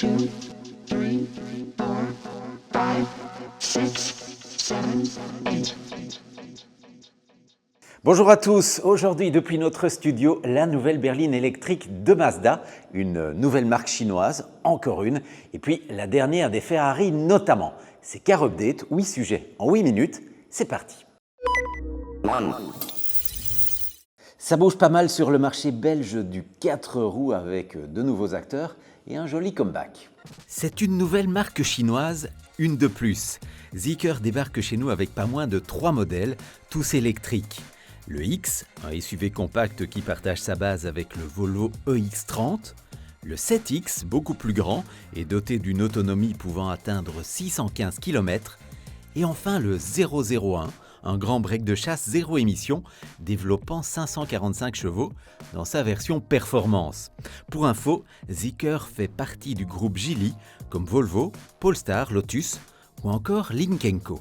2, 3, 4, 5, 6, 7, 8. Bonjour à tous, aujourd'hui depuis notre studio, la nouvelle berline électrique de Mazda, une nouvelle marque chinoise, encore une, et puis la dernière des Ferrari notamment. C'est Car Update, 8 sujets en 8 minutes, c'est parti. Ça bouge pas mal sur le marché belge du 4 roues avec de nouveaux acteurs et un joli comeback. C'est une nouvelle marque chinoise, une de plus. Zeekr débarque chez nous avec pas moins de 3 modèles, tous électriques. Le X, un SUV compact qui partage sa base avec le Volvo EX30. Le 7X, beaucoup plus grand et doté d'une autonomie pouvant atteindre 615 km. Et enfin le 001, un grand break de chasse zéro émission développant 545 chevaux dans sa version performance. Pour info, Zeekr fait partie du groupe Geely comme Volvo, Polestar, Lotus ou encore Lynk & Co.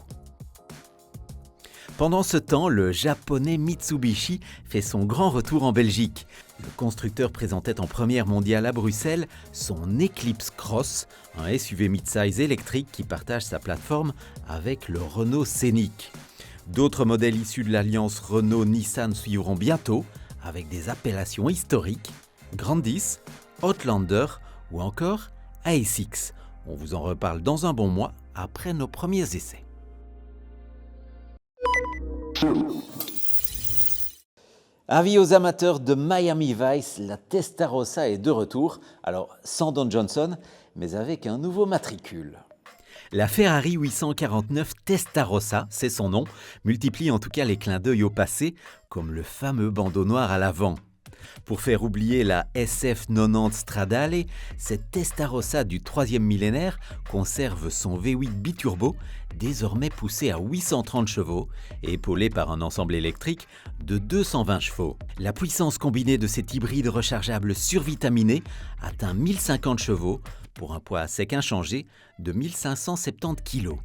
Pendant ce temps, le japonais Mitsubishi fait son grand retour en Belgique. Le constructeur présentait en première mondiale à Bruxelles son Eclipse Cross, un SUV mid-size électrique qui partage sa plateforme avec le Renault Scénic. D'autres modèles issus de l'alliance Renault-Nissan suivront bientôt, avec des appellations historiques, Grandis, Outlander ou encore ASX. On vous en reparle dans un bon mois après nos premiers essais. Avis aux amateurs de Miami Vice, la Testarossa est de retour, alors sans Don Johnson, mais avec un nouveau matricule. La Ferrari 849 Testarossa, c'est son nom, multiplie en tout cas les clins d'œil au passé, comme le fameux bandeau noir à l'avant. Pour faire oublier la SF90 Stradale, cette Testarossa du 3e millénaire conserve son V8 biturbo, désormais poussé à 830 chevaux et épaulé par un ensemble électrique de 220 chevaux. La puissance combinée de cet hybride rechargeable survitaminé atteint 1050 chevaux pour un poids à sec inchangé de 1570 kg.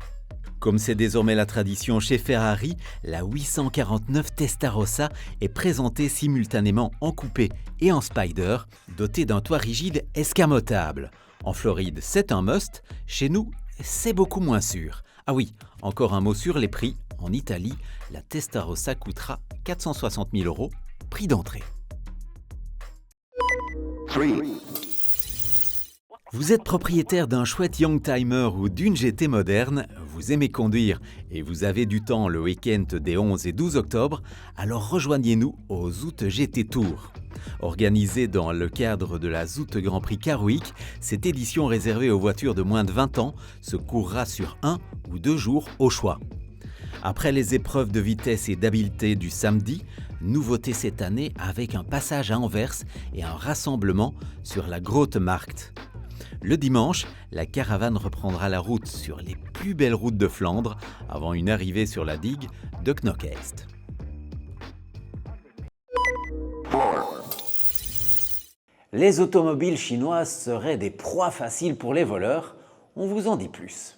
Comme c'est désormais la tradition chez Ferrari, la 849 Testarossa est présentée simultanément en coupé et en spider, dotée d'un toit rigide escamotable. En Floride, c'est un must, chez nous, c'est beaucoup moins sûr. Ah oui, encore un mot sur les prix. En Italie, la Testarossa coûtera 460 000 €, prix d'entrée. Vous êtes propriétaire d'un chouette Youngtimer ou d'une GT moderne, vous aimez conduire et vous avez du temps le week-end des 11 et 12 octobre, alors rejoignez-nous au Zout GT Tour. Organisée dans le cadre de la Zout Grand Prix Car Week, cette édition réservée aux voitures de moins de 20 ans se courra sur 1 ou 2 jours au choix. Après les épreuves de vitesse et d'habileté du samedi, nouveauté cette année avec un passage à Anvers et un rassemblement sur la Grote Markt. Le dimanche, la caravane reprendra la route sur les plus belles routes de Flandre avant une arrivée sur la digue de Knokke-Heist. Les automobiles chinoises seraient des proies faciles pour les voleurs, on vous en dit plus.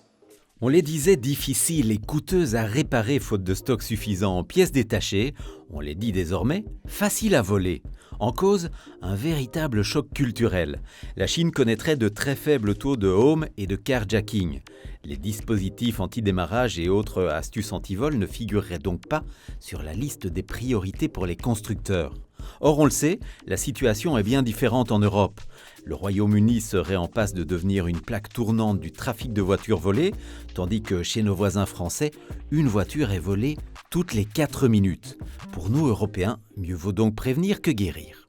On les disait difficiles et coûteuses à réparer faute de stock suffisant en pièces détachées, on les dit désormais faciles à voler. En cause, un véritable choc culturel. La Chine connaîtrait de très faibles taux de home et de carjacking. Les dispositifs anti-démarrage et autres astuces anti-vol ne figureraient donc pas sur la liste des priorités pour les constructeurs. Or, on le sait, la situation est bien différente en Europe. Le Royaume-Uni serait en passe de devenir une plaque tournante du trafic de voitures volées, tandis que chez nos voisins français, une voiture est volée toutes les 4 minutes. Pour nous, Européens, mieux vaut donc prévenir que guérir.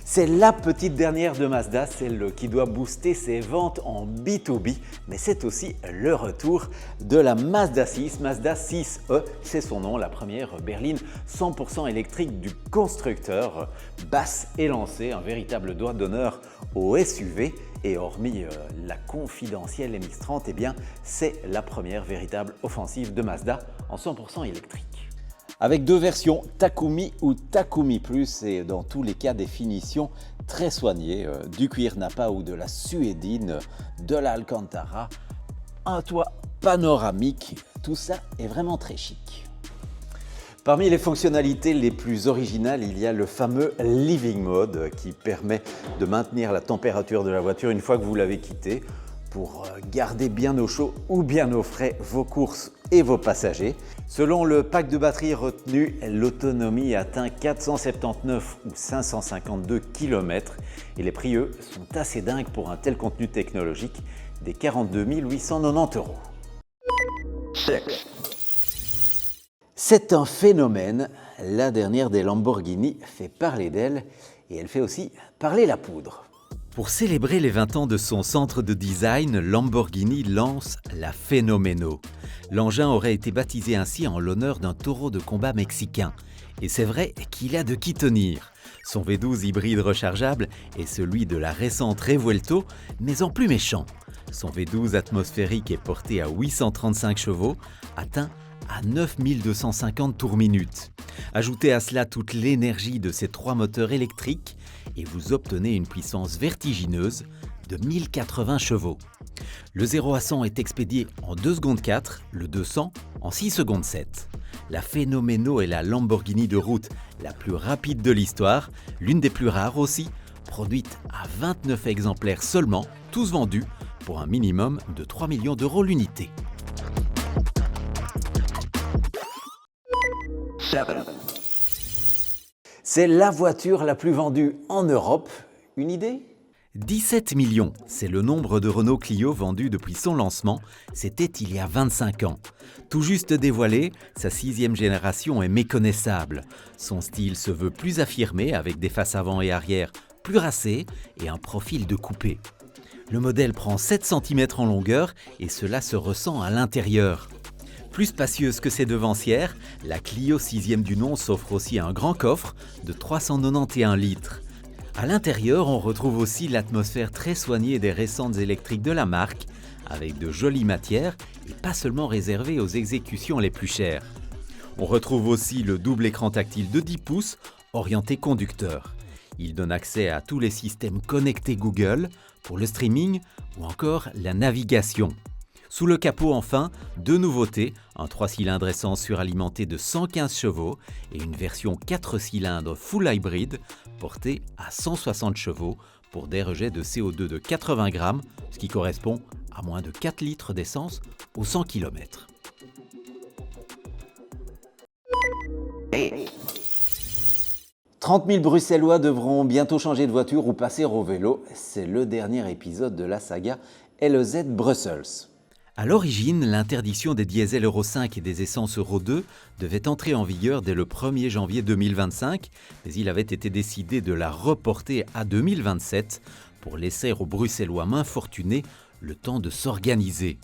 C'est la petite dernière de Mazda, celle qui doit booster ses ventes en B2B, mais c'est aussi le retour de la Mazda 6. Mazda 6e, c'est son nom, la première berline 100% électrique du constructeur. Basse et lancée, un véritable doigt d'honneur au SUV. Et hormis la confidentielle MX-30, eh bien, c'est la première véritable offensive de Mazda en 100% électrique. Avec 2 versions, Takumi ou Takumi Plus, et dans tous les cas des finitions très soignées, du cuir Nappa ou de la suédine, de l'Alcantara, un toit panoramique, tout ça est vraiment très chic. Parmi les fonctionnalités les plus originales, il y a le fameux Living Mode qui permet de maintenir la température de la voiture une fois que vous l'avez quittée pour garder bien au chaud ou bien au frais vos courses et vos passagers. Selon le pack de batterie retenu, l'autonomie atteint 479 ou 552 km et les prix, eux, sont assez dingues pour un tel contenu technologique, des 42 890 €. C'est un phénomène, la dernière des Lamborghini fait parler d'elle et elle fait aussi parler la poudre. Pour célébrer les 20 ans de son centre de design, Lamborghini lance la Fenomeno. L'engin aurait été baptisé ainsi en l'honneur d'un taureau de combat mexicain. Et c'est vrai qu'il a de qui tenir. Son V12 hybride rechargeable est celui de la récente Revuelto, mais en plus méchant. Son V12 atmosphérique est porté à 835 chevaux, atteint à 9250 tours minute. Ajoutez à cela toute l'énergie de ces 3 moteurs électriques et vous obtenez une puissance vertigineuse de 1080 chevaux. Le 0 à 100 est expédié en 2 secondes 4, le 200 en 6 secondes 7. La Fenomeno est la Lamborghini de route la plus rapide de l'histoire, l'une des plus rares aussi, produite à 29 exemplaires seulement, tous vendus pour un minimum de 3 millions d'euros l'unité. C'est la voiture la plus vendue en Europe. Une idée ? 17 millions, c'est le nombre de Renault Clio vendus depuis son lancement, c'était il y a 25 ans. Tout juste dévoilé, sa 6e génération est méconnaissable. Son style se veut plus affirmé avec des faces avant et arrière plus racées et un profil de coupé. Le modèle prend 7 cm en longueur et cela se ressent à l'intérieur. Plus spacieuse que ses devancières, la Clio 6e du nom s'offre aussi un grand coffre de 391 litres. À l'intérieur, on retrouve aussi l'atmosphère très soignée des récentes électriques de la marque, avec de jolies matières et pas seulement réservées aux exécutions les plus chères. On retrouve aussi le double écran tactile de 10 pouces, orienté conducteur. Il donne accès à tous les systèmes connectés Google pour le streaming ou encore la navigation. Sous le capot enfin, 2 nouveautés, un 3 cylindres essence suralimenté de 115 chevaux et une version 4 cylindres full hybrid portée à 160 chevaux pour des rejets de CO2 de 80 grammes, ce qui correspond à moins de 4 litres d'essence aux 100 km. « 30 000 Bruxellois devront bientôt changer de voiture ou passer au vélo. C'est le dernier épisode de la saga LEZ Brussels. À l'origine, l'interdiction des diesels Euro 5 et des essences Euro 2 devait entrer en vigueur dès le 1er janvier 2025, mais il avait été décidé de la reporter à 2027 pour laisser aux Bruxellois main fortunés le temps de s'organiser.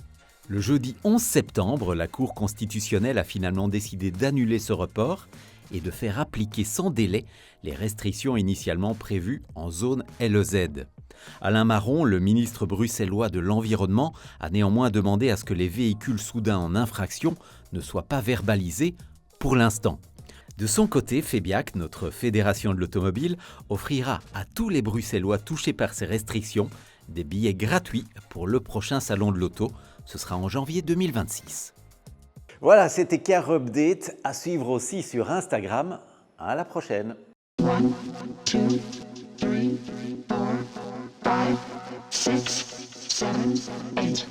Le jeudi 11 septembre, la Cour constitutionnelle a finalement décidé d'annuler ce report et de faire appliquer sans délai les restrictions initialement prévues en zone LEZ. Alain Marron, le ministre bruxellois de l'Environnement, a néanmoins demandé à ce que les véhicules soudains en infraction ne soient pas verbalisés pour l'instant. De son côté, Febiac, notre fédération de l'automobile, offrira à tous les Bruxellois touchés par ces restrictions des billets gratuits pour le prochain salon de l'auto. Ce sera en janvier 2026. Voilà, c'était Car Update, à suivre aussi sur Instagram. À la prochaine. 1, 2, 3, 4, 5, 6, 7, 8.